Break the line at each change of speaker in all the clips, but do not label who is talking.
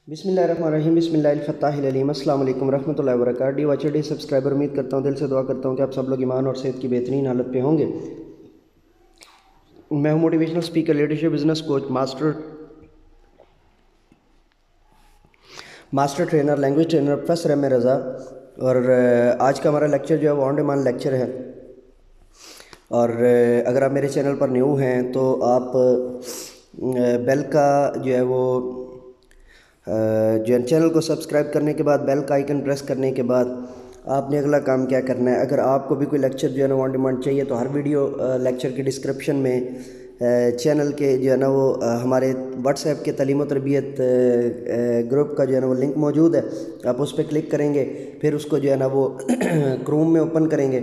बिस्मिल्लाहिर्रहमानिर्रहीम बिस्मिल्लाहिल-फ़त्ताहिल-अलीम अस्सलाम वालेकुम रहमतुल्लाहि व बरकातुहू। डी सब्सक्राइबर, उम्मीद करता हूँ, दिल से दुआ करता हूँ कि आप सब लोग ईमान और सेहत की बेहतरीन हालत पे होंगे। मैं हूँ motivational speaker, leadership, business coach, master trainer, language trainer, professor M A Raza. और आज का हमारा लेक्चर जो है वो ऑन डिमांड लेक्चर है। और अगर आप मेरे चैनल पर न्यू हैं तो आप बेल का जो है वो चैनल को सब्सक्राइब करने के बाद बेल का आइकन प्रेस करने के बाद आपने अगला काम क्या करना है। अगर आपको भी कोई लेक्चर जो है ना ऑन डिमांड चाहिए तो हर वीडियो लेक्चर के डिस्क्रिप्शन में चैनल के जो है ना वो हमारे व्हाट्सएप के तालीम और तरबियत ग्रुप का जो है ना वो लिंक मौजूद है। आप उस पर क्लिक करेंगे, फिर उसको जो है ना वो क्रोम में ओपन करेंगे,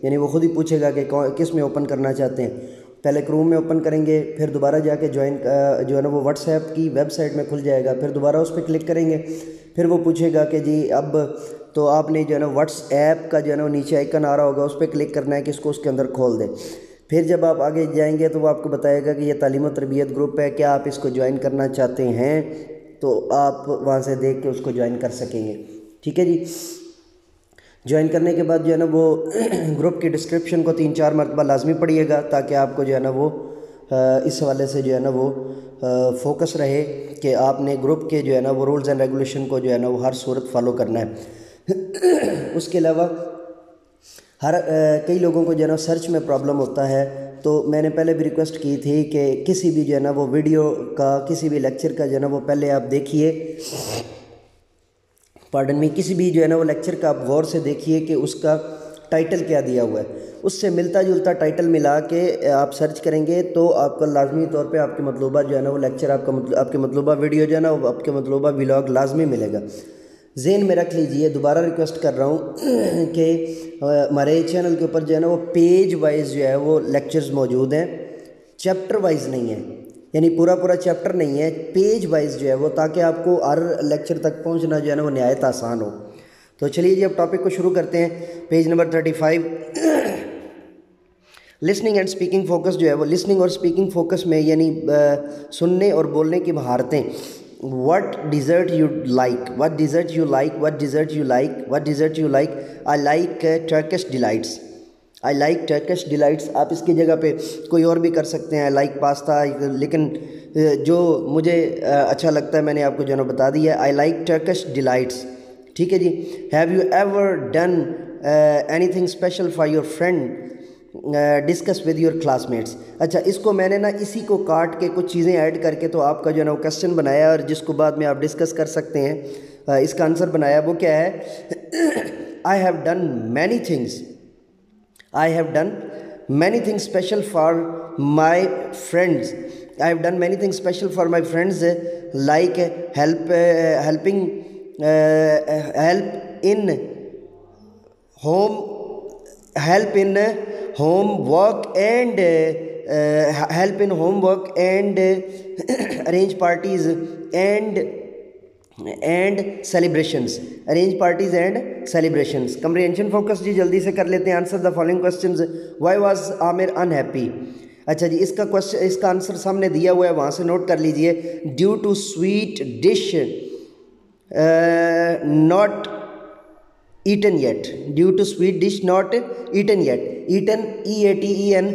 यानी वो खुद ही पूछेगा कि किस में ओपन करना चाहते हैं। पहले क्रोम में ओपन करेंगे, फिर दोबारा जाके ज्वाइन जो है ना वो व्हाट्सएप की वेबसाइट में खुल जाएगा। फिर दोबारा उस पर क्लिक करेंगे, फिर वो पूछेगा कि जी अब तो आपने जो है ना व्हाट्सएप का जो है ना नीचे आइकन आ रहा होगा, उस पर क्लिक करना है कि इसको उसके अंदर खोल दें। फिर जब आप आगे जाएंगे तो वो आपको बताएगा कि ये तालीम और तरबियत ग्रुप है, क्या आप इसको ज्वाइन करना चाहते हैं, तो आप वहाँ से देख के उसको ज्वाइन कर सकेंगे। ठीक है जी। ज्वाइन करने के बाद जो है ना वो ग्रुप की डिस्क्रिप्शन को 3-4 मरतबा लाजमी पढ़िएगा, ताकि आपको जो है ना वो इस हवाले से जो है ना वो फोकस रहे कि आपने ग्रुप के जो है ना वो रूल्स एंड रेगुलेशन को जो है ना वो हर सूरत फॉलो करना है। उसके अलावा कई लोगों को जो है ना सर्च में प्रॉब्लम होता है, तो मैंने पहले भी रिक्वेस्ट की थी कि किसी भी जो है ना वो वीडियो का, किसी भी लेक्चर का जो है ना वो पहले आप देखिए, किसी भी जो है ना वो लेक्चर का आप गौर से देखिए कि उसका टाइटल क्या दिया हुआ है, उससे मिलता जुलता टाइटल मिला के आप सर्च करेंगे तो आपको लाजमी तौर पे आपके मतलूबा जो है ना वो लेक्चर, आपके मतलूबा वीडियो जो है ना वो आपके मतलूबा व्लॉग लाजमी मिलेगा। ज़हन में रख लीजिए, दोबारा रिक्वेस्ट कर रहा हूँ कि हमारे चैनल के ऊपर जो है ना वो पेज वाइज जो है वो लेक्चर्स मौजूद हैं, चैप्टर वाइज नहीं है, यानी पूरा पूरा चैप्टर नहीं है, पेज वाइज जो है वो, ताकि आपको हर लेक्चर तक पहुंचना जो है ना वो निहायत आसान हो। तो चलिए जी अब टॉपिक को शुरू करते हैं। Page number 35, listening and speaking focus जो है वो, लिसनिंग और स्पीकिंग फोकस में यानी सुनने और बोलने की महारतें। What dessert you like? What dessert you like? What dessert you like? What dessert you like? I like Turkish delights. I like Turkish delights. आप इसकी जगह पे कोई और भी कर सकते हैं, I like pasta, लेकिन जो मुझे अच्छा लगता है मैंने आपको जो है बता दिया, I like Turkish delights। ठीक है जी। Have you ever done anything special for your friend? Discuss with your classmates. अच्छा, इसको मैंने ना इसी को काट के कुछ चीज़ें ऐड करके तो आपका जो है ना वो क्वेश्चन बनाया, और जिसको बाद में आप डिस्कस कर सकते हैं। इसका आंसर बनाया वो क्या है, I have done many things, I have done many things special for my friends, I have done many things special for my friends, like help in home help in homework and help in homework and arrange parties and celebrations, arrange parties and celebrations। comprehension focus जी जल्दी से कर लेते हैं। Answer the following questions. why was Aamir unhappy? अच्छा जी, इसका question, इसका answer सामने दिया हुआ है, वहाँ से नोट कर लीजिए। Due to sweet dish not eaten yet, due to sweet dish not eaten yet, eaten eaten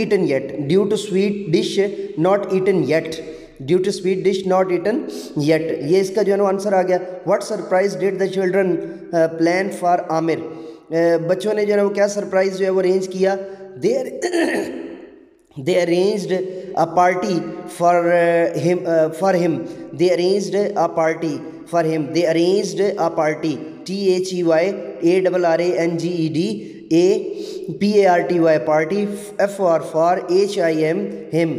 eaten yet, due to sweet dish not eaten yet, due to sweet dish not eaten yet, ये इसका जो है ना answer आ गया। what surprise did the children plan for Aamir? बच्चों ने जो है ना वो क्या सरप्राइज जो है वो अरेंज किया? they arranged a party for him, they arranged a party for him, they arranged a party, THEYARANGED a party, for him।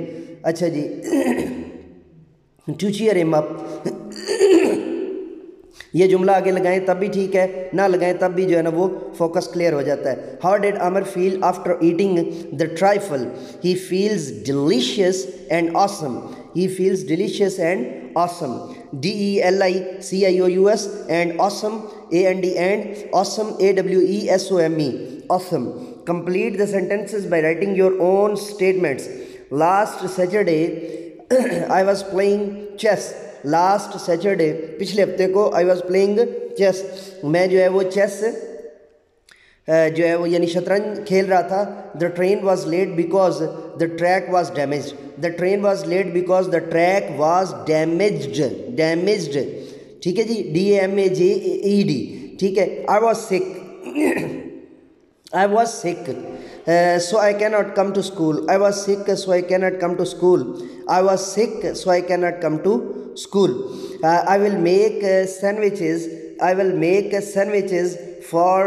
अच्छा जी, to cheer him up। ये जुमला आगे लगाएं तब भी ठीक है, ना लगाएं तब भी जो है ना वो फोकस क्लियर हो जाता है। How did Aamir feel after eating the trifle? He feels delicious and awesome, he feels delicious and awesome, DELICIOUS and awesome AND and awesome AWESOME, awesome. Complete the sentences by writing your own statements. Last Saturday I was playing chess last Saturday, पिछले हफ्ते को, I was playing chess, मैं जो है वो chess जो है वो यानी शतरंज खेल रहा था। The train was late because the track was damage, the train was late because the track was damaged, ठीक है जी, DAMAJED, ठीक है। I was sick so I cannot come to school. I was sick so I cannot come to school. I was sick so I cannot come to school. I will make sandwiches. I will make sandwiches for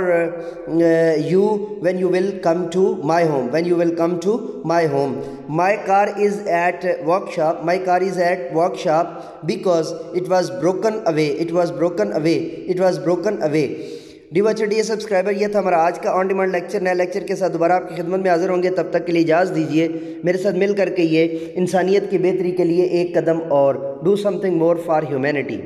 you when you will come to my home. When you will come to my home. My car is at workshop. My car is at workshop because it was broken away. It was broken away. It was broken away. D subscriber, ये था हमारा आज का on demand lecture. नए lecture के साथ दोबारा आपकी खिदमत में हाजिर होंगे। तब तक के लिए इजाज़त दीजिए। मेरे साथ मिल करके ये इंसानियत की बेहतरी के लिए एक कदम और, do something more for humanity.